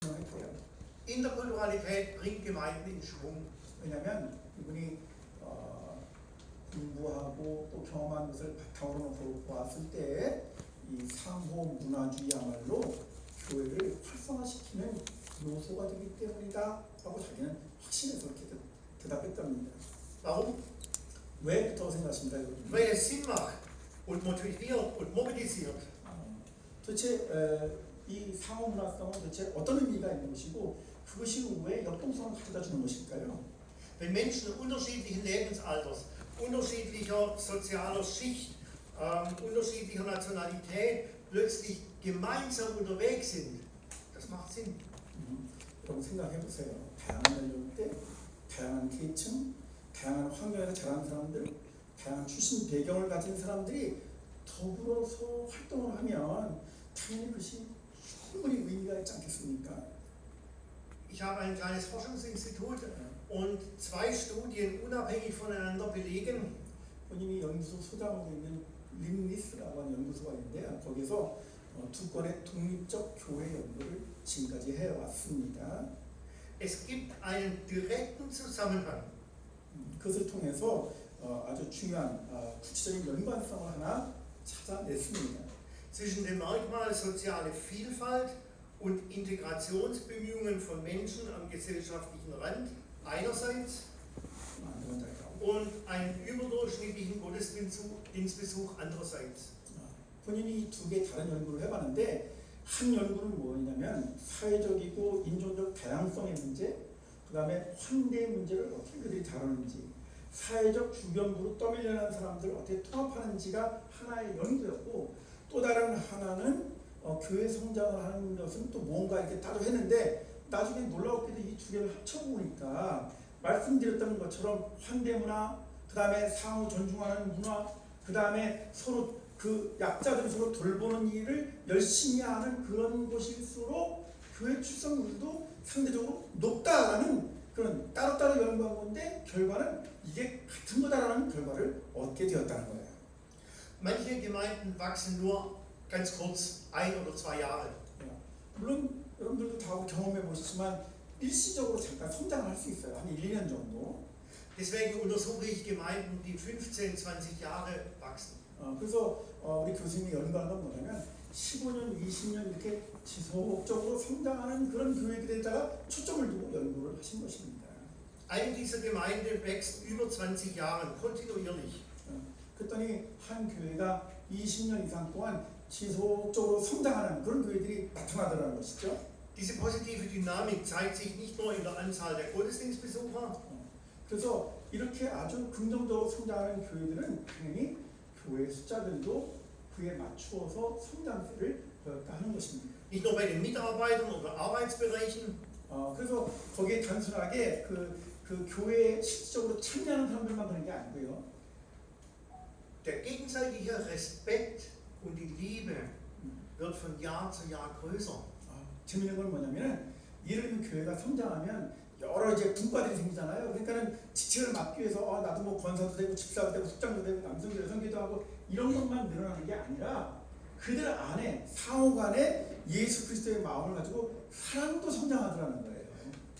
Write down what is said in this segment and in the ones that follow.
생각이 돼요. Interkulturalität bringt Gemeinden in Schwung. 왜냐하면 이분이 공부하고 또 경험한 것을 바탕으로 놓고 보았을 때 이 상호 문화주의야말로 교회를 활성화시키는 요소가 되기 때문이다 하고 자기는 확신해서 이렇게 대답했답니다. Warum? 왜 그렇다고 생각하십니까? 여러분? Weil es Sinn macht und motiviert und mobilisiert. 도대체 이 상호 문화성은 도대체 어떤 의미가 있는 것이고 그것이 왜 역동성을 가져다 주는 것일까요? Wenn Menschen unterschiedlichen Lebensalters, unterschiedlicher sozialer Schicht, unterschiedlicher Nationalität plötzlich gemeinsam unterwegs sind, das macht Sinn. 여러분 생각해 보세요. 다양한 연령대, 다양한 계층, 다양한 환경에서 자란 사람들, 다양한 출신 배경을 가진 사람들이 더불어서 활동을 하면 당연히 그것이 충분히 의미가 있지 않겠습니까? Ich habe ein kleines Forschungsinstitut und 2 Studien unabhängig voneinander belegen, 본인이 연구소 소장하고 있는 림리스라고 하는 연구소가 있는데요. 거기서 2건의 독립적 교회 연구를 지금까지 해왔습니다. es gibt einen direkten Zusammenhang 그것을 통해서 아주 중요한 구체적인 연관성을 하나 찾아냈습니다. zwischen dem Merkmal soziale Vielfalt und Integrationsbemühungen von Menschen am gesellschaftlichen Rand einerseits und einem überdurchschnittlichen Gottesdienstbesuch andererseits. 본인이 2개 다른 연구를 해봤는데 한 연구는 뭐냐면 사회적이고 인종적 다양성의 문제, 그 다음에 환대 문제를 어떻게 그들이 다루는지, 사회적 주변부로 떠밀려난 사람들을 어떻게 통합하는지가 하나의 연구였고, 또 다른 하나는 교회 성장을 하는 것은 또 뭔가 이렇게 따로 했는데 나중에 놀라웠게도 이 2개를 합쳐보니까 말씀드렸던 것처럼 환대 문화, 그 다음에 상호 존중하는 문화, 그 다음에 서로 그 약자들을 서로 돌보는 일을 열심히 하는 그런 곳일수록 교회 출석률도 상대적으로 높다라는 그런 따로따로 연구한 건데 결과는 이게 같은 거다라는 결과를 얻게 되었다는 거예요. Manche Gemeinden wachsen nur ganz kurz, 1 oder 2 Jahre. 물론 여러분들도 다 경험해 보시지만 일시적으로 잠깐 성장을 할 수 있어요. 한 1, 2년 정도. Deswegen untersuche ich Gemeinden, die 15, 20 Jahre wachsen. 그래서 우리 교수님이 연구한 건 뭐냐면 15년, 20년 이렇게 지속적으로 성장하는 그런 교회들에다가 초점을 두고 연구를 하신 것입니다. Eine dieser Gemeinden wächst über 20 Jahren kontinuierlich. 그랬더니 한 교회가 20년 이상 동안 지속적으로 성장하는 그런 교회들이 나타나더라는 것이죠. Diese positive Dynamik zeigt sich nicht nur in der Anzahl der Gottesdienstbesucher, 그래서 이렇게 아주 긍정적으로 성장하는 교회들은 당연히 교회 숫자들도 그에 맞추어서 성장세를 하는 것입니다. nicht nur bei den Mitarbeitern oder Arbeitsbereichen, 그래서 거기에 단순하게 그 교회에 실질적으로 참여하는 사람들만 그런 게 아니고요. der gegenseitige Respekt und die Liebe wird von Jahr zu Jahr größer. 재미있는 건 뭐냐면은 예를 들면 교회가 성장하면 여러 이제 분과들이 생기잖아요. 그러니까는 지체를 막기 위해서 나도 뭐 권사도 되고 집사도 되고 숙장도 되고 남성도 여성기도 하고 이런 것만 늘어나는 게 아니라 그들 안에 상호간에 예수 그리스도의 마음을 가지고 사랑도 성장하더라는 거예요.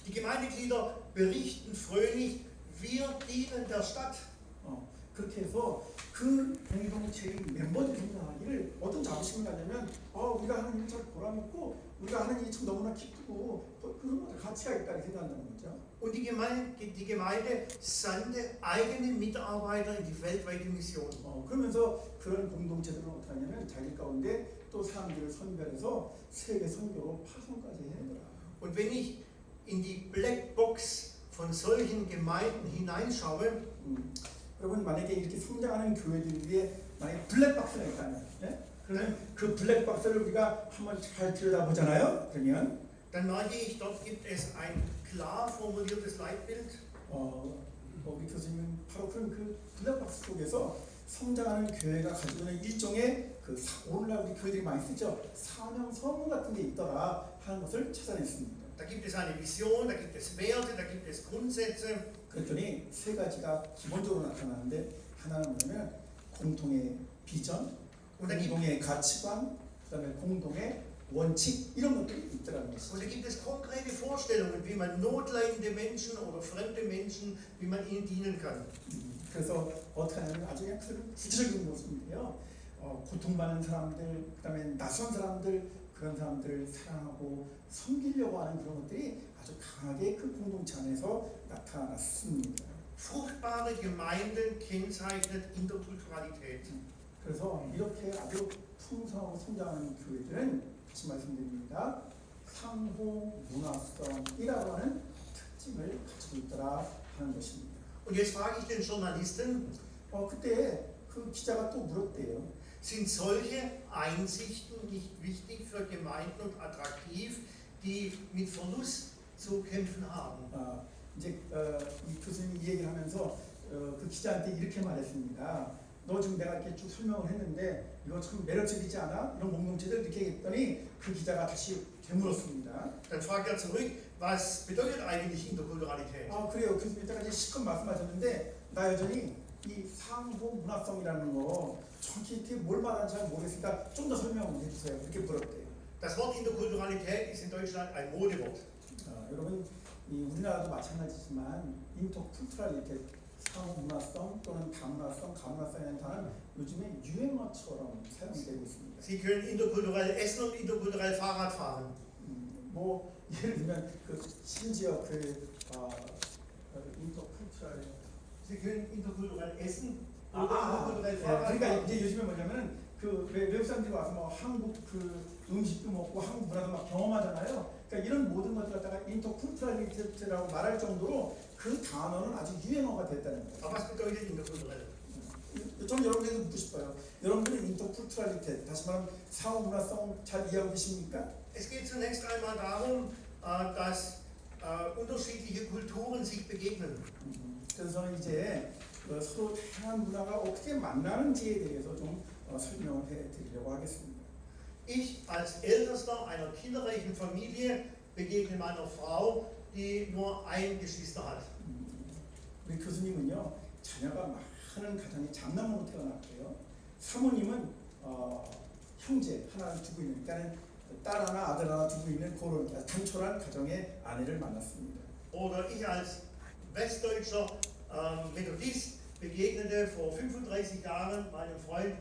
Die Gemeindeglieder berichten fröhlich, wir dienen der Stadt. 그렇게 해서 그 공동체의 멤버들이 성장하기를 어떤 자부심을 갖냐면 우리가 하는 일 잘 보람있고 우리가 하는 일이 참 너무나 기쁘고 그런 것들 가치가 있다 이렇게 생각한다는 거죠. Und die Gemeinde sandte eigene Mitarbeiter in die weltweite Mission. 그러면서 그런 공동체들은 어떻게 하냐면 자기 가운데 또 사람들을 선별해서 세계 선교로 파송까지 해내더라. Und wenn ich in die Blackbox von solchen Gemeinden hineinschaue, 여러분 만약에 이렇게 성장하는 교회들에 만약에 블랙박스가 있다면, 그러면 그 블랙박스를 우리가 한번 잘 들여다보잖아요. 그러면 dann merke ich, dort gibt es ein klar formuliertes Leitbild. 우리 교수님은 바로 그 블랙박스 속에서 성장하는 교회가 가지고 있는 일종의 오늘날 우리 교회들이 많이 쓰죠. 사명 서문 같은 게 있더라 하는 것을 찾아냈습니다. Da gibt es eine Vision, da gibt es Werte, da gibt es Grundsätze. 그랬더니 3가지가 기본적으로 나타나는데 하나는 뭐냐면 공통의 비전, 공동의 가치관, 그다음에 공동의 원칙 이런 것들이 있더라는 Und 것이죠. da gibt es konkrete Vorstellungen, wie man notleidende Menschen oder fremde Menschen, wie man ihnen dienen kann. 그래서 어떻게 하냐면 아주 그냥 구체적인 모습인데요. 고통받는 사람들, 그다음에 낯선 사람들, 그런 사람들을 사랑하고 섬기려고 하는 그런 것들이 아주 강하게 그 공동체 안에서 나타났습니다. Fruchtbare Gemeinden kennzeichnet Interkulturalität. 그래서 이렇게 아주 풍성하고 성장하는 교회들은 다시 말씀드립니다. 상호 문화성이라고 하는 특징을 가지고 있더라 하는 것입니다. Und jetzt frage ich den Journalisten, 그때 그 기자가 또 물었대요. sind solche Einsichten nicht wichtig für Gemeinden und attraktiv, die mit Verlust zu kämpfen haben? 이제 이 교수님이 이 얘기를 하면서 그 기자한테 이렇게 말했습니다. 너 지금 내가 이렇게 쭉 설명을 했는데 이거 참 매력적이지 않아? 이런 공동체들 이렇게 했더니 그 기자가 다시 되물었습니다. Dann fragt er zurück, was bedeutet eigentlich Interkulturalität? 그래요. 교수님 때까지 실컷 말씀하셨는데 나 여전히 이 상호 문화성이라는 거 정확히 이렇게 뭘 말하는지 잘 모르겠으니까 좀 더 설명을 해주세요. 이렇게 물었대요. Das Wort Interkulturalität ist in Deutschland ein Modewort. 여러분 이 우리나라도 마찬가지지만 인터쿨트럴리티 상호 문화성 또는 다문화성, 가문화성이라는 단어는 요즘에 유행어처럼 사용되고 있습니다. Sie können interkulturell essen und interkulturell Fahrrad fahren. 뭐 예를 들면 그 심지어 그 인터쿨트럴 Sie können interkulturell essen oder interkulturell Fahrrad 그러니까 fahren. 이제 요즘에 뭐냐면은 그 외국 사람들이 와서 뭐 한국 그 음식도 먹고 한국 문화도 막 경험하잖아요. 그러니까 이런 모든 것들 갖다가 인터쿨트럴리티라고 말할 정도로 그 단어는 아주 유행어가 됐다는 거예요. Aber was bedeutet interkulturell? 좀 여러분들에게 묻고 싶어요. 여러분들은 인터쿨트럴리티, 다시 말하면 상호 문화성 잘 이해하고 계십니까? Es geht zunächst einmal darum, dass unterschiedliche Kulturen sich begegnen. 그래서 저는 이제 서로 다양한 문화가 어떻게 만나는지에 대해서 좀 설명을 해드리려고 하겠습니다. Ich als Ältester einer kinderreichen Familie begegne meiner Frau, die nur ein Geschwister hat. 우리 교수님은요, 자녀가 많은 가정에 장남으로 태어났고요. 사모님은 형제 하나를 두고 있는, 그러니까 딸 하나 아들 하나 두고 있는 그런 단촐한 가정의 아내를 만났습니다. Oder ich als westdeutscher Methodist begegnete vor 35 Jahren meinem Freund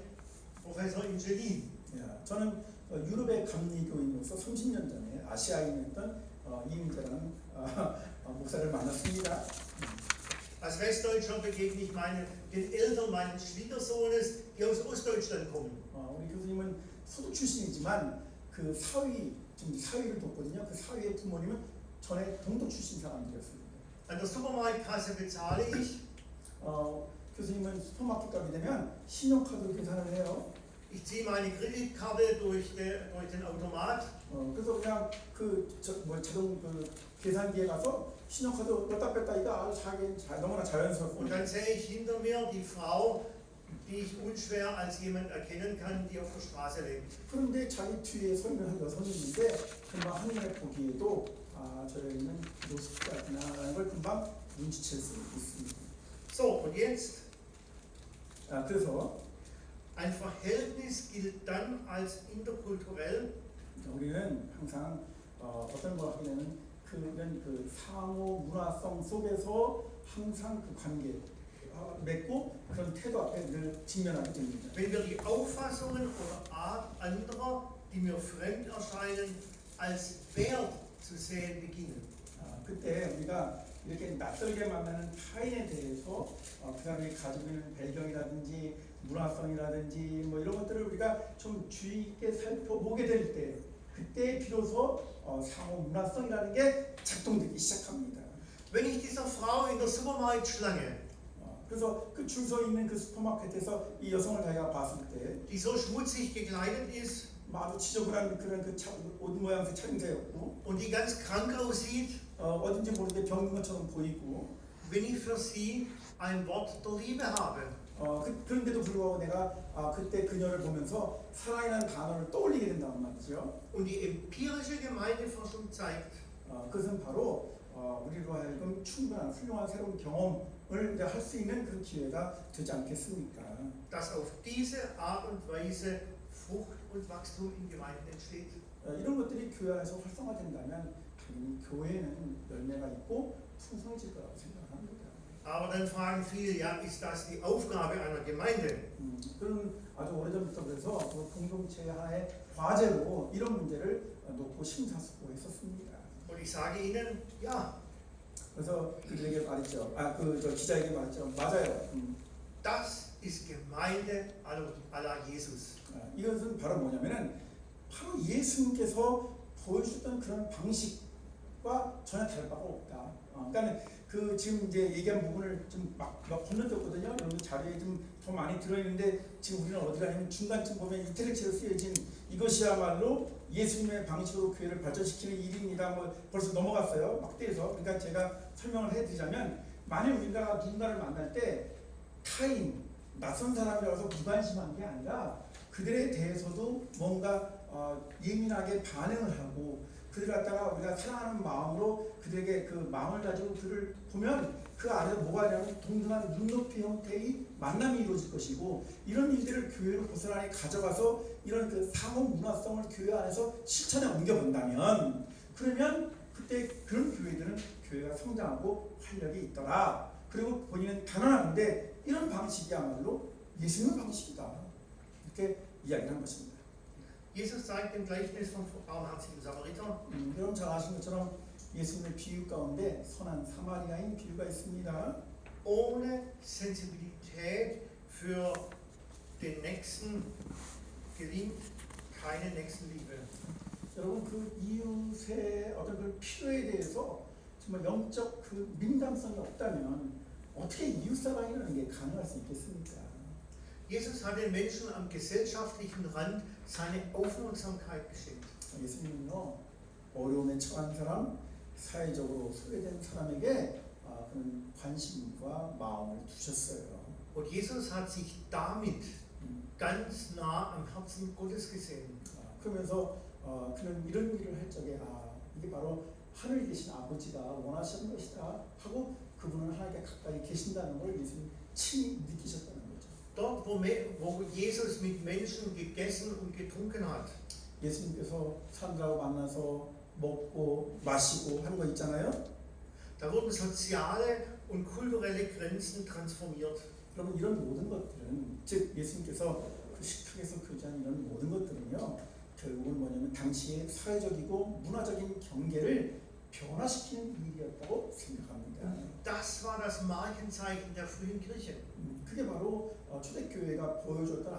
Professor in Berlin. 저는 유럽의 감리교인으로서 30년 전에 아시아에 있던 이민재라는 목사를 만났습니다. Als Westdeutscher begegne ich den Eltern meines Schwiegersohnes, die aus Ostdeutschland kommen. 우리 교수님은 서도 출신이지만 그 지금 사위를 돕거든요. 그 사위의 부모님은 전에 동도 출신 사람들이었습니다. An der Supermarktkasse bezahle ich. 교수님은 슈퍼마켓 가게 되면 신용카드로 계산을 해요. Ich ziehe meine Kreditkarte durch den Automat. 그래서 그냥 자동 계산기에 가서 신용카드 넣다 뺐다 이거 너무나 Und 자연스럽고. dann sehe ich hinter mir die Frau, die ich unschwer als jemand erkennen kann, die auf der Straße lebt. 그런데 자기 뒤에 서 있는 한 여성이 있는데 금방 한눈에 보기에도 저 여인은 노숙자구나라는 걸 금방 눈치챌 수 있습니다. So, und jetzt? 그래서 Ein Verhältnis gilt dann als interkulturell, 우리는 항상 어떤 걸 하게 되면 그 상호 문화성 속에서 항상 그 관계 맺고 그런 태도 앞에 늘 직면하게 됩니다. wenn wir die Auffassungen oder Art anderer, die mir fremd erscheinen, als wert zu sehen beginnen. 그때 우리가 이렇게 낯설게 만나는 타인에 대해서 그 사람이 가지고 있는 배경이라든지 문화성이라든지 뭐 이런 것들을 우리가 좀 주의 있게 살펴보게 될 때 그때 비로소 상호 문화성이라는 게 작동되기 시작합니다. Wenn ich dieser Frau in der Supermarktschlange, 그래서 그 줄 서 있는 그 슈퍼마켓에서 이 여성을 자기가 봤을 때 die so schmutzig gekleidet ist 아주 지저분한 그런 옷 모양새 차림새였고 und die ganz krank aussieht, 어딘지 모르게 병든 것처럼 보이고 wenn ich für sie ein Wort der Liebe habe. 그런데도 불구하고 내가 그때 그녀를 보면서 사랑이라는 단어를 떠올리게 된다는 말이죠. Und die empirische Gemeindeforschung zeigt, 그것은 바로 우리로 하여금 충분한 훌륭한 새로운 경험을 할 수 있는 그런 기회가 되지 않겠습니까? dass auf diese Art und Weise Frucht und Wachstum in Gemeinden entsteht. 이런 것들이 교회 안에서 활성화된다면 당연히 교회는 열매가 있고 풍성해질 거라고 생각합니다. Aber dann fragen viele, ja, ist das die Aufgabe einer Gemeinde? 그런 아주 오래전부터 그래서 그 공동체 하나의 과제로 이런 문제를 놓고 심사숙고했었습니다. Und ich sage Ihnen, ja, 그래서 그들에게 말했죠. 저 기자에게 말했죠. 맞아요. das ist Gemeinde à la Jesus. 이것은 바로 뭐냐면은 바로 예수님께서 보여주셨던 그런 방식과 전혀 다를 바가 없다. 그러니까 그 지금 이제 얘기한 부분을 좀 막 건너뛰었거든요. 여러분 자료에 좀 더 많이 들어있는데 지금 우리는 어디 가냐면 중간쯤 보면 이태리체로 쓰여진 이것이야말로 예수님의 방식으로 교회를 발전시키는 일입니다. 뭐 벌써 넘어갔어요. 막대해서. 그러니까 제가 설명을 해드리자면 만일 우리가 누군가를 만날 때 타인, 낯선 사람이라서 무관심한 게 아니라 그들에 대해서도 뭔가 예민하게 반응을 하고 그들 갖다가 우리가 사랑하는 마음으로 그들에게 그 마음을 가지고 그를 보면 그 안에서 뭐가 있냐면 동등한 눈높이 형태의 만남이 이루어질 것이고 이런 일들을 교회로 고스란히 가져가서 이런 그 상호 문화성을 교회 안에서 실천에 옮겨본다면 그러면 그때 그런 교회들은 교회가 성장하고 활력이 있더라. 그리고 본인은 단언하는데 이런 방식이야말로 예수님의 방식이다. 이렇게 이야기를 한 것입니다. Jesus zeigt im Gleichnis vom barmherzigen Samariter, 여러분 잘 아시는 것처럼 예수님의 비유 가운데 선한 사마리아인 비유가 있습니다. ohne Sensibilität für den Nächsten gelingt keine Nächstenliebe. 여러분 그 이웃의 어떤 그 필요에 대해서 정말 영적 그 민감성이 없다면 어떻게 이웃사랑이라는 게 가능할 수 있겠습니까? Jesus hat den Menschen am gesellschaftlichen Rand seine Aufmerksamkeit geschenkt. 예수님은요 어려움에 처한 사람, 사회적으로 소외된 사람에게 그런 관심과 마음을 두셨어요. Und Jesus hat sich damit ganz nah am Herzen Gottes gesehen. 그러면서 그는 이런 일을 할 적에 이게 바로 하늘에 계신 아버지가 원하시는 것이다 하고 그분은 하나님께 가까이 계신다는 걸 예수님 친히 느끼셨다는 거죠. Dort, wo Jesus mit Menschen gegessen und getrunken hat, 예수님께서 사람들하고 만나서 먹고 마시고 하는 거 있잖아요. da wurden soziale und kulturelle Grenzen transformiert. 여러분 이런 모든 것들은 즉 예수님께서 그 식탁에서 교제한 이런 모든 것들은요 결국은 뭐냐면 당시의 사회적이고 문화적인 경계를 변화시키는 일이었다고 생각합니다. Das war das Markenzeichen der frühen Kirche. 그게 바로 초대교회가 보여줬던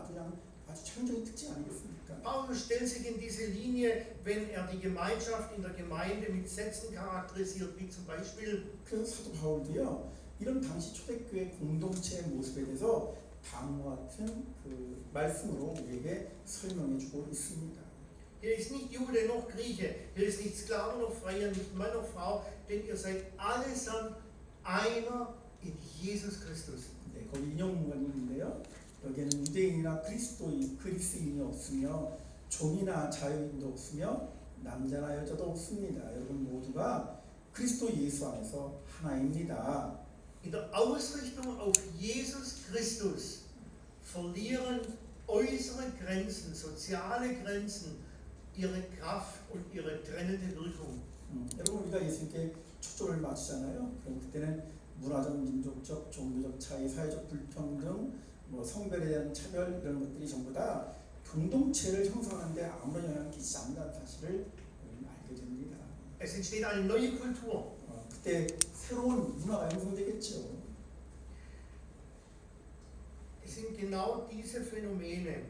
아주 창조적인 특징 아니겠습니까? Paulus stellt sich in diese Linie, wenn die Gemeinschaft in der Gemeinde mit Sätzen charakterisiert, wie zum Beispiel 그래서 사도 바울도요 이런 당시 초대교회 공동체의 모습에 대해서 다음과 같은 그 말씀으로 우리에게 설명해주고 있습니다. Hier ist nicht Jude noch Grieche, hier ist nicht Sklave noch Freier, nicht Mann noch Frau, denn ihr seid allesamt einer in Jesus Christus. 네, 거기 인용문이 있는데요. 여기에는 유대인이나 그리스인이 없으며 종이나 자유인도 없으며 남자나 여자도 없습니다. 여러분 모두가 그리스도 예수 안에서 하나입니다. In der Ausrichtung auf Jesus Christus verlieren äußere Grenzen, soziale Grenzen ihre Kraft und ihre trennende Wirkung. 여러분 우리가 예수님께 초점을 맞추잖아요. 그럼 그때는 문화적, 민족적, 종교적 차이, 사회적 불평등, 성별에 대한 차별 이런 것들이 전부 다 공동체를 형성하는 데 아무런 영향을 끼치지 않는다는 사실을 알게 됩니다. Es entsteht eine neue Kultur. 그때 새로운 문화가 형성되겠죠. Es sind genau diese Phänomene,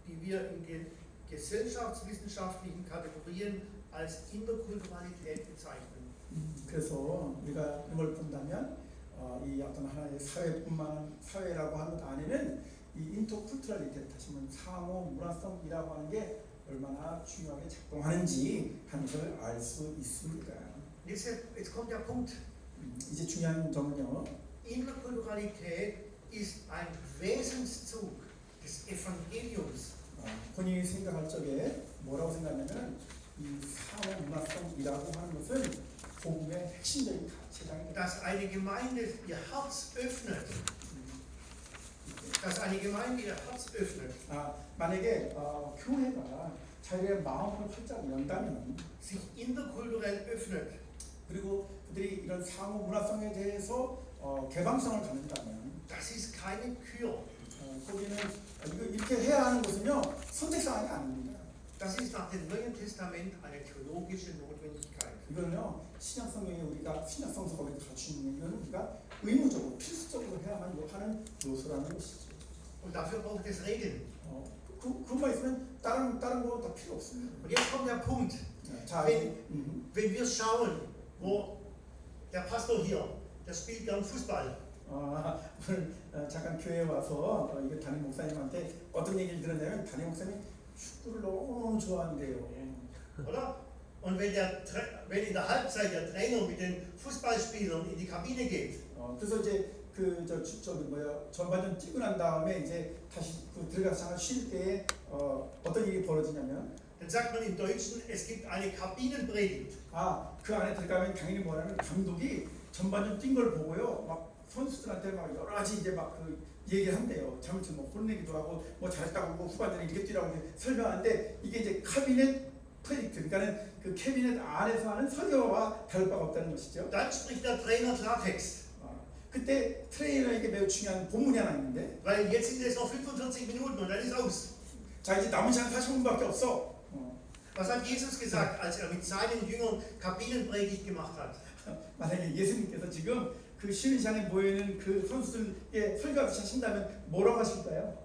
die wir in den gesellschaftswissenschaftlichen Kategorien als Interkulturalität bezeichnen. 그래서 우리가 이걸 본다면 이 어떤 하나의 사회라고 하는 것 안에는 이 인터쿨트럴리티 다시 말하면 상호 문화성이라고 하는 게 얼마나 중요하게 작동하는지 하는 걸 알 수 있습니다. Jetzt kommt der Punkt. 이제 중요한 점은요. Interkulturalität ist ein Wesenszug des Evangeliums. 본인이 생각할 적에 뭐라고 생각하냐면 이 상호 문화성이라고 하는 것은 복음의 핵심적인 가치다. Dass eine Gemeinde ihr Herz öffnet dass eine Gemeinde ihr Herz öffnet, 만약에 교회가 자기의 마음을 활짝 연다면, sich interkulturell öffnet, 그리고 그들이 이런 상호 문화성에 대해서 개방성을 갖는다면, das ist keine Kür. 거기는 이거 이렇게 해야 하는 것은요 선택사항이 아닙니다. Das ist nach dem Neuen Testament eine theologische Notwendigkeit. 이거는요 신약 성경에 우리가 신약 성서가 갖추는 있는 우리가 의무적으로 필수적으로 해야만 하는 요소라는 것이죠. Und dafür braucht es Regeln. 그것만 있으면 다른 거 다 필요 없습니다. Und jetzt kommt der Punkt. 자, Wenn wir schauen, wo der Pastor hier, der spielt gern Fußball. 오늘 잠깐 교회에 와서 이게 담임 목사님한테 어떤 얘기를 들었냐면 담임 목사님이 축구를 너무 좋아한대요. Oder? Und wenn in der Halbzeit der Trainer mit den Fußballspielern in die Kabine geht, 그래서 이제 전반전 뛰고 난 다음에 이제 다시 들어가서 잠깐 쉴 때에 어떤 일이 벌어지냐면, dann sagt man im Deutschen, es gibt eine Kabinenpredigt. 그 안에 들어가면 당연히 뭐냐면 감독이 전반전 뛴 걸 보고요, 막 선수들한테 막 여러 가지 이제 막 얘기를 한대요. 잘못하면 뭐 혼내기도 하고 뭐 잘했다고 뭐 후반전에 이렇게 뛰라고 이렇게 설명하는데, 이게 이제 카비넷 프레딕트, 그러니까는 그 캐비넷 안에서 하는 설교와 다를 바가 없다는 것이죠. Dann spricht der Trainer Klartext. 그때 트레이너에게 매우 중요한 본문이 하나 있는데, Weil jetzt sind es noch 45 Minuten und dann ist aus. 자 이제 남은 시간 45분밖에 없어. Was hat Jesus gesagt, als mit seinen Jüngern Kabinenpredigt gemacht hat? 만약에 예수님께서 지금 그 쉬는 시간에 모여있는 그 선수들의 설교하듯이 하신다면 뭐라고 하실까요?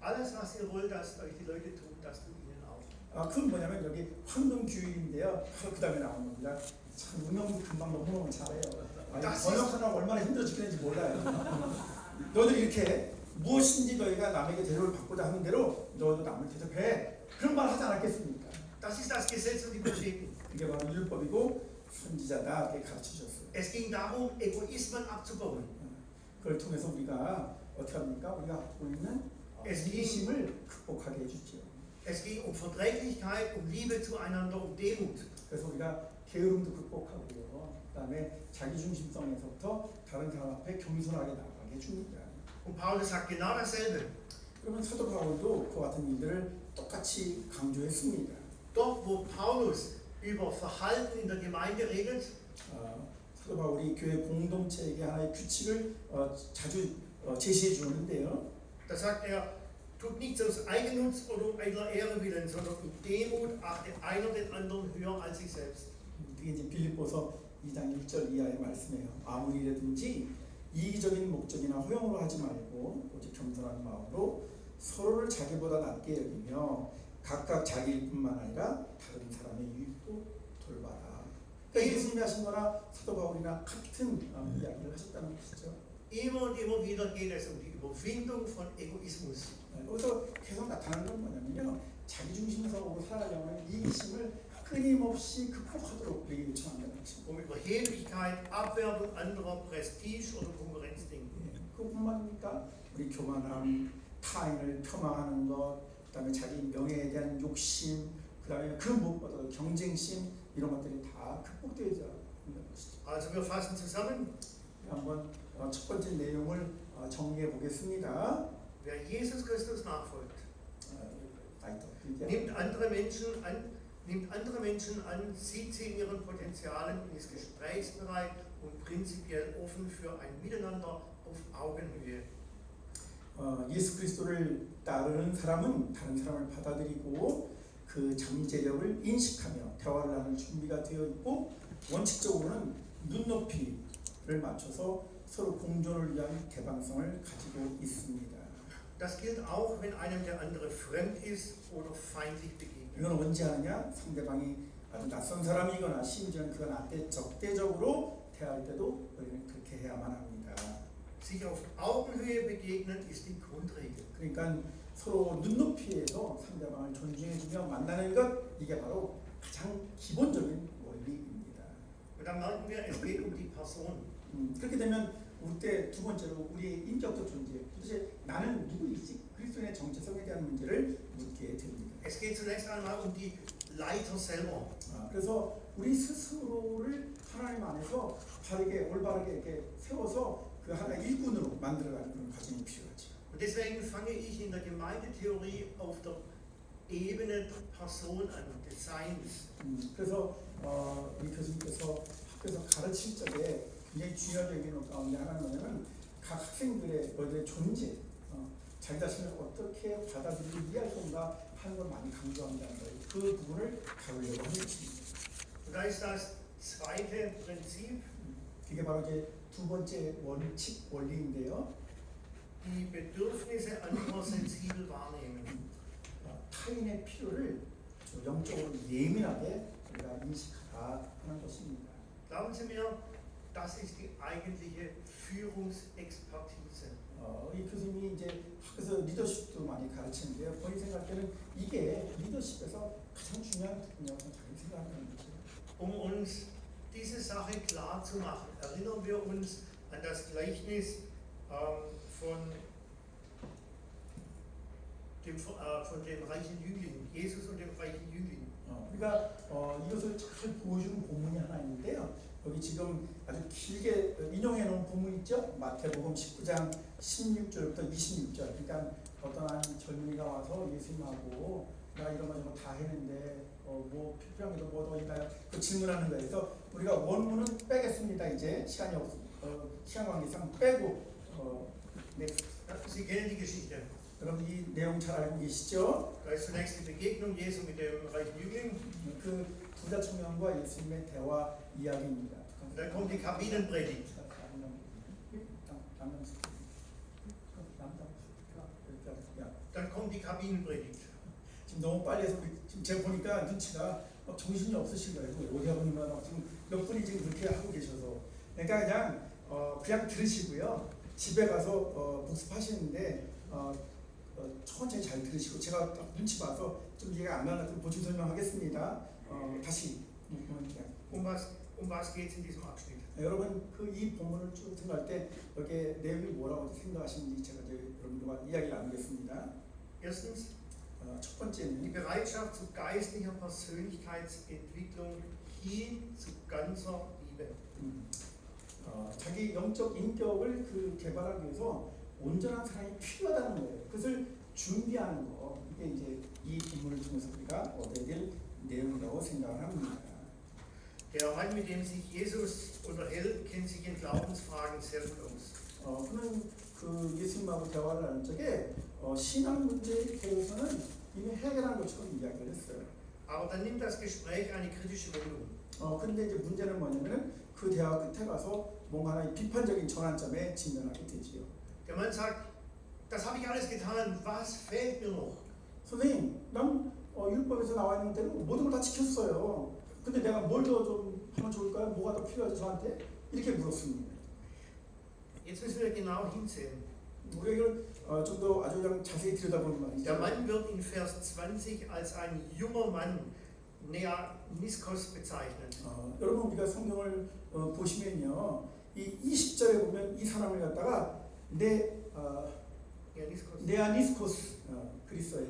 Alles, was ihr wollt, dass euch die Leute tun, das tut ihnen auch. 그건 뭐냐면 여기 황금규일인데요. 그 다음에 나오는 겁니다. 참 응용도 금방 너무 잘해요. 번역하느라고 얼마나 힘들어 죽겠는지 몰라요. 너희들 이렇게 무엇인지 너희가 남에게 대접을 받고자 하는 대로 너희도 남을 대접해. 그런 말 하지 않았겠습니까? Das ist das Gesetz und die Propheten. 그게 바로 율법이고 선지자다, 이렇게 가르치셨어요. Es ging darum, Egoismen abzubauen. 그걸 통해서 우리가 어떻게 합니까? 우리가 갖고 있는 이기심을 극복하게 해주죠. Es ging um Verträglichkeit, um Liebe zueinander, um Demut. 그래서 우리가 게으름도 극복하고요. 그다음에 자기중심성에서부터 다른 사람 앞에 겸손하게 나가게 해줍니다. Und Paulus sagt genau dasselbe. 그러면 사도 바울도 그 같은 일들을 똑같이 강조했습니다. Dort, wo Paulus über Verhalten in der Gemeinde redet, 사도 바울이 교회 공동체에게 하나의 규칙을 자주 제시해 주는데요. da sagt tut nichts aus Eigennutz oder um eigener Ehre willen, sondern in Demut achte einer den anderen höher als sich selbst. 이게 이제 빌립보서 2장 1절 이하의 말씀이에요. 아무리 이라든지 이기적인 목적이나 허용으로 하지 말고 오직 겸손한 마음으로 서로를 자기보다 낮게 여기며 각각 자기 일뿐만 아니라 다른 사람의 유익도 돌봐라. 그러니까 예수님이 하신 거나 사도 바울이나 같은 이야기를 하셨다는 것이죠. Immer und immer wieder geht es um die Überwindung von Egoismus. 여기서 계속 나타나는 건 뭐냐면요, 자기중심적으로 살아가는 이기심을 끊임없이 극복하도록 우리에게 요청한다는 것입니다. Um Überheblichkeit, Abwertung anderer, Prestige oder Konkurrenzdenken. 그뿐만입니까? 우리 교만함, 타인을 폄하하는 것, 그다음에 자기 명예에 대한 욕심, 그다음에 그 무엇보다도 경쟁심, 이런 것들이 다 극복되어야 한다는 것이죠. Also wir fassen zusammen. 한번 첫 번째 내용을 정리해 보겠습니다. Wer Jesus Christus nachfolgt, nimmt andere Menschen an, sieht sie in ihren Potenzialen und ist gesprächsbereit und prinzipiell offen für ein Miteinander auf Augenhöhe. 예수 그리스도를 따르는 사람은 다른 사람을 받아들이고 그 잠재력을 인식하며 대화를 하는 준비가 되어 있고, 원칙적으로는 눈높이를 맞춰서 서로 공존을 위한 개방성을 가지고 있습니다. Das gilt auch, wenn einem der andere fremd ist oder feindlich begegnet. 이건 언제 하느냐? 상대방이 아주 낯선 사람이거나 심지어는 그가 나한테 적대적으로 대할 때도 우리는 그렇게 해야만 합니다. Sich auf Augenhöhe begegnen ist die Grundregel. 그러니까 서로 눈높이에서 상대방을 존중해주며 만나는 것, 이게 바로 가장 기본적인 원리입니다. Und dann merken wir, es geht um die Person. 그렇게 되면 우리 때 두 번째로 우리의 인격도 존재, 도대체 나는 누구이지? 그리스도의 정체성에 대한 문제를 묻게 됩니다. Es geht zunächst einmal um die Leiter selber. 그래서 우리 스스로를 하나님 안에서 바르게 올바르게 이렇게 세워서 그 하나의 일꾼으로 만들어가는 그런 과정이 필요하죠. Und deswegen fange ich in der Gemeindetheorie auf der Ebene der Person an, des Seins. 그래서 이 교수님께서 학교에서 가르칠 적에 굉장히 중요하게 여기는 가운데 하나는 뭐냐면 각 학생들의 너희들의 존재, 자기 자신을 어떻게 받아들이고 이해할 건가 하는 걸 많이 강조한다는 거예요. 그 부분을 다루려고 하는 것입니다. Und da ist das zweite Prinzip, 이게 바로 이제 두 번째 원칙 원리인데요. die Bedürfnisse anderer sensibel wahrnehmen. 타인의 필요를 영적으로 예민하게 우리가 인식하라 하는 것입니다. Glauben Sie mir, das ist die eigentliche Führungsexpertise. 이 교수님이 이제 학교에서 리더십도 많이 가르치는데요. 본인 생각에는 이게 리더십에서 가장 중요한 부분이라고 자기 생각하는 거죠. Uns diese Sache klar zu machen, erinnern wir uns an das Gleichnis von dem reichen Jüngling, Jesus und dem reichen Jüngling. 우리가 이것을 잘 보여주는 본문이 하나 있는데요. 여기 지금 아주 길게 인용해 놓은 본문 있죠? 마태복음 19장 16절부터 26절. 그러니까 어떤 한 젊은이가 와서 예수님하고 나 이런 거 저런 거 다 했는데 뭐 필요한 게 뭐 더 있나요? 그 질문하는 거예요. 그래서 우리가 원문은 빼겠습니다. 이제 시간이 시간 관계상 빼고 Sie kennen die Geschichte. 여러분 이 내용 잘 알고 계시죠? Da ist zunächst die Begegnung Jesu mit dem reichen Jüngling. 그 부자 청년과 예수님의 대화 이야기입니다. Dann kommt die Kabinenpredigt. Dann kommt die Kabinenpredigt. 지금 너무 빨리 해서 지금 제가 보니까 눈치가 막 정신이 없으신 거예요. 우리 아버님은 막 지금 몇 분이 지금 그렇게 하고 계셔서 그러니까 그냥 들으시고요. 집에 가서 복습하시는데 천천히 잘 들으시고 제가 딱 눈치 봐서 좀 이해가 안 가는 것 같으면 보충 설명하겠습니다. 다시 Um was geht es in diesem Abschnitt? 여러분 이 본문을 쭉 생각할 때 여기에 내용이 뭐라고 생각하시는지 제가 이제 여러분들과 이야기를 나누겠습니다. Erstens, 첫 die 번째는 Bereitschaft zu geistlicher Persönlichkeitsentwicklung hin zu ganzer Liebe. 자기 영적 인격을 개발하기 위해서 온전한 사랑이 필요하다는 거예요. 그것을 준비하는 거 이게 이제 이 본문을 통해서 우리가 얻어야 될 내용이라고 생각을 합니다. Der Mann, mit dem sich Jesus unterhält, kennt sich in Glaubensfragen sehr gut aus. 그는 그 예수님하고 대화를 하는 적에 신앙 문제에 대해서는 이미 해결한 것처럼 이야기를 했어요. Aber dann nimmt das Gespräch eine kritische Wendung. 근데 이제 문제는 뭐냐면은 그 대화 끝에 가서 뭔가 하나의 비판적인 전환점에 진전하게 되지요. Der Mann sagt, das habe ich alles getan, was fehlt mir noch? 선생님, 난 율법에서 나와 있는 대로 모든 걸 다 지켰어요. 근데 내가 뭘 더 좀 하면 좋을까요? 뭐가 더 필요하죠 저한테? 이렇게 물었습니다. Jetzt müssen wir genau hinsehen. 우리가 이걸 좀 더 아주 그냥 자세히 들여다보는 말이죠. Der Mann wird in Vers 20 als ein junger Mann, Neaniskos, bezeichnet. 여러분 우리가 성경을 보시면요, 이 20절에 보면 이 사람을 갖다가 네아니스코스 그리스어예요.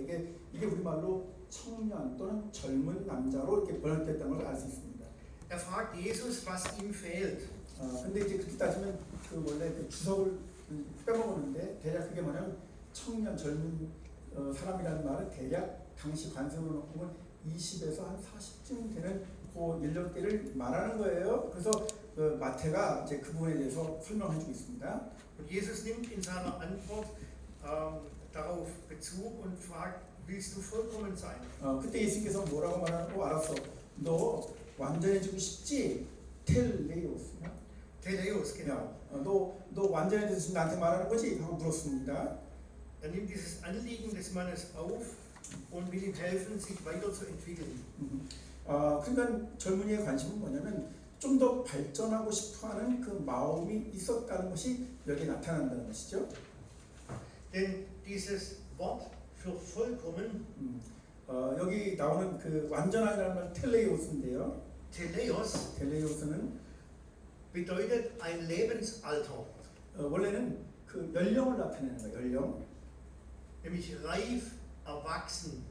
이게 우리말로 청년 또는 젊은 남자로 이렇게 번역됐다는 걸 알 수 있습니다. Er fragt Jesus, was ihm fehlt. 근데 이제 그렇게 따지면 그 원래 그 주석을 빼먹었는데 대략 그게 뭐냐면 청년 젊은 사람이라는 말은 대략 당시 관습으로 놓고 보면 20에서 한 40쯤 되는 그 연령대를 말하는 거예요. 그래서 마태가 이제 그 부분에 대해서 설명해주고 있습니다. Und Jesus nimmt in seiner Antwort darauf Bezug und fragt, willst du vollkommen sein? 그때 예수님께서 뭐라고 말하고 알았어. 너 완전해지고 싶지? 텔레오스. Teleos, genau. 너 완전해져서 나한테 말하는 거지? 하고 물었습니다. Er nimmt dieses Anliegen des Mannes auf und will ihm helfen, sich weiterzuentwickeln. 그러니까 젊은이의 관심은 뭐냐면 좀 더 발전하고 싶어하는 그 마음이 있었다는 것이 여기에 나타난다는 것이죠. Denn dieses Wort für vollkommen, 여기 나오는 그 완전하다는 말 텔레오스인데요. 텔레오스는 bedeutet ein Lebensalter. 원래는 그 연령을 나타내는 거예요. 연령. Nämlich reif, erwachsen.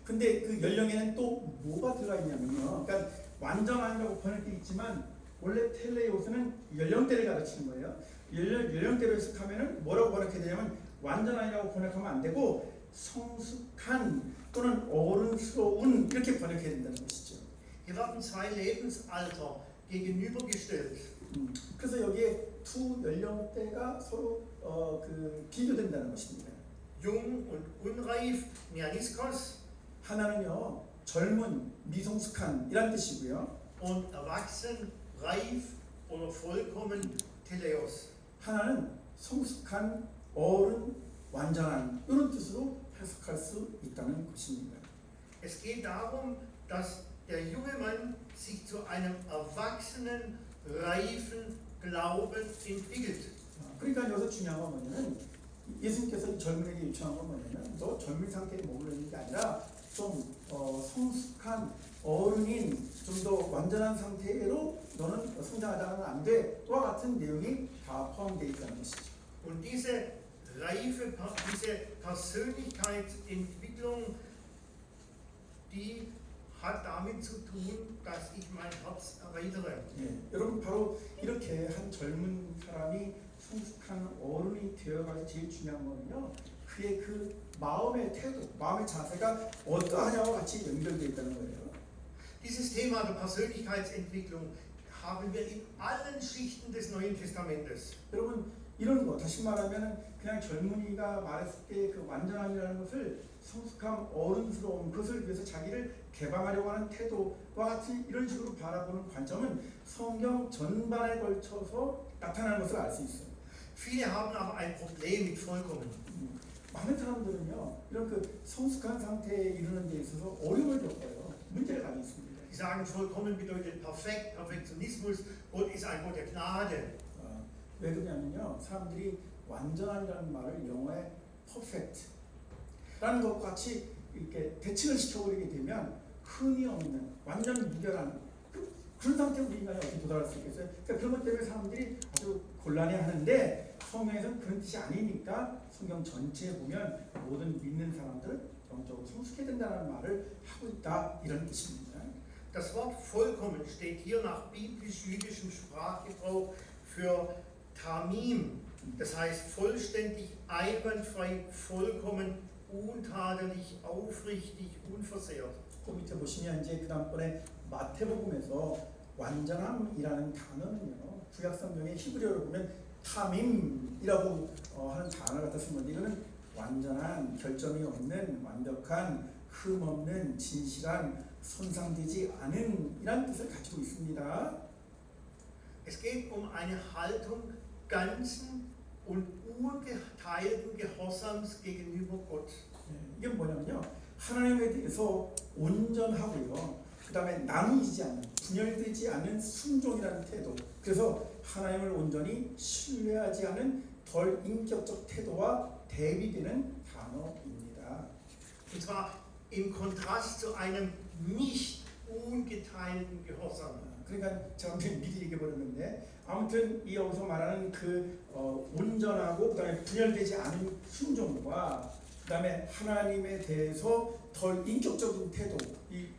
근데 그 연령에는 또 뭐가 들어가 있냐면요. 그러니까 완전하다고 번역되어 있지만 원래 텔레오스는 연령대를 가르치는 거예요. 연령대로 해석하면은 뭐라고 번역해야 되냐면 완전한이라고 번역하면 안 되고 성숙한 또는 어른스러운 이렇게 번역해야 된다는 것이죠. Hier werden zwei Lebensalter gegenübergestellt. 그래서 여기에 두 연령대가 서로 비교된다는 것입니다. Jung und unreif, Neaniskos, 하나는요 젊은 미성숙한 이란 뜻이고요. und erwachsen, reif oder vollkommen, Teleos. 하나는 성숙한 어른 완전한 이런 뜻으로 해석할 수 있다는 것입니다. Es geht darum, dass der junge Mann sich zu einem erwachsenen, reifen Glauben entwickelt. 그러니까 여기서 중요한 건 뭐냐면 예수님께서 이 젊은이에게 요청한 건 뭐냐면 너 젊은 상태에 머물러 있는 게 아니라 좀 성숙한 어른인 좀 더 완전한 상태로 너는 성장하자면 안 돼. 와 같은 내용이 다 포함되어 있다는 것이죠. Und diese reife, diese Persönlichkeitsentwicklung, die hat damit zu tun, dass ich mein Herz erweitere. 예, 여러분 바로 이렇게 한 젊은 사람이 성숙한 어른이 되어가서 제일 중요한 거는요. 그의 그 마음의 태도, 마음의 자세가 어떠하냐와 같이 연결되어 있다는 거예요. Dieses Thema der Persönlichkeitsentwicklung haben wir in allen Schichten des Neuen Testamentes. 여러분 이런 거 다시 말하면 그냥 젊은이가 말했을 때 그 완전함이라는 것을 성숙함, 어른스러움 그것을 위해서 자기를 개방하려고 하는 태도와 같이 이런 식으로 바라보는 관점은 성경 전반에 걸쳐서 나타나는 것을 알 수 있어요. Viele haben aber ein Problem mit vollkommen. 많은 사람들은요 이런 그 성숙한 상태에 이르는 데 있어서 어려움을 겪어요. 문제를 가지고 있습니다. Sie sagen, vollkommen bedeutet perfekt, Perfektionismus, Gott ist ein Gott der Gnade. 왜 그러냐면요 사람들이 완전한이라는 말을 영어에 perfect라는 것과 같이 이렇게 대칭을 시켜버리게 되면 흠이 없는 완전 무결한 그런 상태로 우리 인간이 어떻게 도달할 수 있겠어요? 그러니까 그런 것 때문에 사람들이 아주 곤란해하는데 성경에서는 그런 뜻이 아니니까 성경 전체에 보면 모든 믿는 사람들 영적으로 성숙해야 된다는 말을 하고 있다 이런 뜻입니다. Das Wort vollkommen steht hier nach biblisch-jüdischem Sprachgebrauch für Tamim. Das heißt vollständig, einwandfrei, vollkommen, untadelig, aufrichtig, unversehrt. 그 밑에 보시면 이제 그 다음번에 마태복음에서 완전함이라는 단어는요 구약 성경의 히브리어로 보면 타밈이라고 하는 단어 갖다 쓴 건데 이거는 완전한 결점이 없는 완벽한 흠 없는 진실한 손상되지 않은 이란 뜻을 가지고 있습니다. Es geht um eine Haltung ganzen und ungeteilten Gehorsams gegenüber Gott. 이게 뭐냐면요 하나님에 대해서 온전하고요 그 다음에 나누지 않는 분열되지 않은 순종이라는 태도 그래서 하나님을 온전히 신뢰하지 않은 덜 인격적 태도와 대비되는 단어입니다. Und zwar im Kontrast zu einem nicht ungeteilten Gehorsam. 그러니까 제가 미리 얘기해 버렸는데 아무튼 이 여기서 말하는 그 온전하고 그다음에 분열되지 않은 순종과 그다음에 하나님에 대해서 덜 인격적인 태도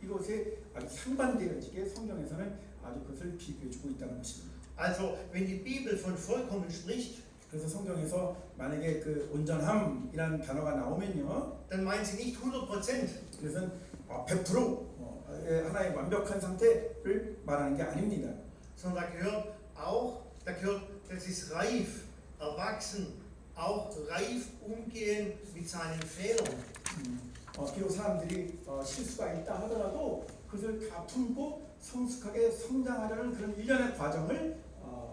이것에 아주 상반되어지게 성경에서는 아주 그것을 비교해주고 있다는 것입니다. Also wenn die Bibel von vollkommen spricht, 그래서 성경에서 만약에 그 온전함이라는 단어가 나오면요, dann meint sie nicht 100%. 그래서 100% 하나의 완벽한 상태를 말하는 게 아닙니다. Sondern da gehört, das ist reif, erwachsen, auch reif umgehen mit seinen Fehlern. 비록 사람들이 실수가 있다 하더라도 그것을 다 품고 성숙하게 성장하려는 그런 일련의 과정을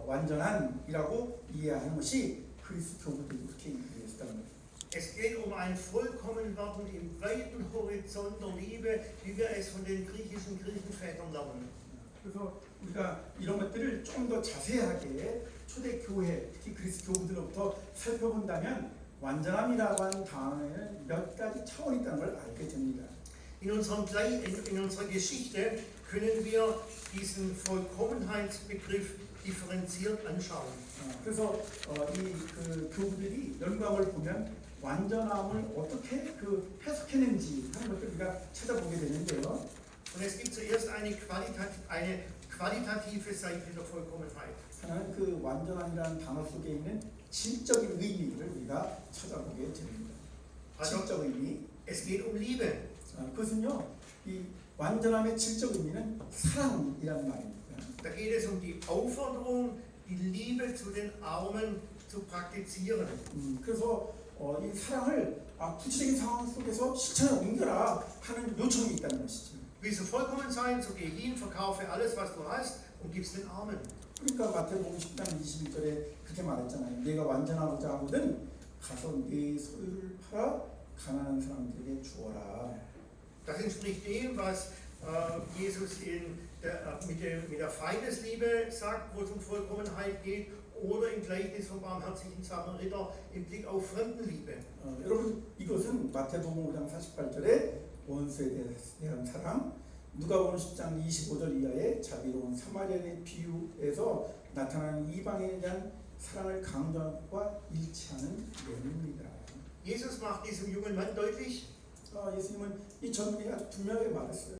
완전한이라고 이해하는 것이 그리스도 교부들이 그렇게 이해했다는 거예요. Es geht um ein Vollkommenwerden im weiten Horizont der Liebe, wie wir es von den griechischen Kirchenvätern lernen. 그래서 우리가 이런 것들을 좀 더 자세하게 초대 교회, 특히 그리스도 교부들로부터 살펴본다면 완전함이라고 하는 단어에는 몇 가지 차원이 있다는 걸 알게 됩니다. In unserer Geschichte können wir diesen Vollkommenheitsbegriff differenziert anschauen. 그래서 이 그 교부들이 연구함을 보면 완전함을 어떻게 그 해석했는지 하는 것들 우리가 찾아보게 되는데요. Und es gibt zuerst eine qualitative Seite der Vollkommenheit. 하나는 그 완전함이라는 단어 속에 있는 질적인 의미를 우리가 찾아보게 됩니다. 질적 의미. Es geht um Liebe. 그것은요, 이 완전함의 질적 의미는 사랑이라는 말입니다. Da geht es um die Aufforderung, die Liebe zu den Armen zu praktizieren. 그래서 이 사랑을 구체적인 상황 속에서 실천에 옮겨라 하는 요청이 있다는 것이죠. Willst du vollkommen sein, so geh hin, verkaufe alles, was du hast und gib's den Armen. 그러니까 마태복음 10장 21절에 그렇게 말했잖아요. 내가 완전하고자 하거든 가서 네 소유를 팔아 가난한 사람들에게 주어라. Das entspricht dem, was Jesus mit der Feindesliebe sagt, wo es um Vollkommenheit geht, oder im Gleichnis vom barmherzigen Samariter im Blick auf Fremdenliebe. 여러분, 이것은 마태복음 5장 48절에 원수에 대한 사랑, 누가복음 10장 25절 이하의 자비로운 사마리아인의 비유에서 나타나는 이방인에 대한 사랑을 강조하는 것과 일치하는 내용입니다. Jesus macht diesem jungen Mann deutlich, 예수님은 이 젊은이가 아주 분명하게 말했어요.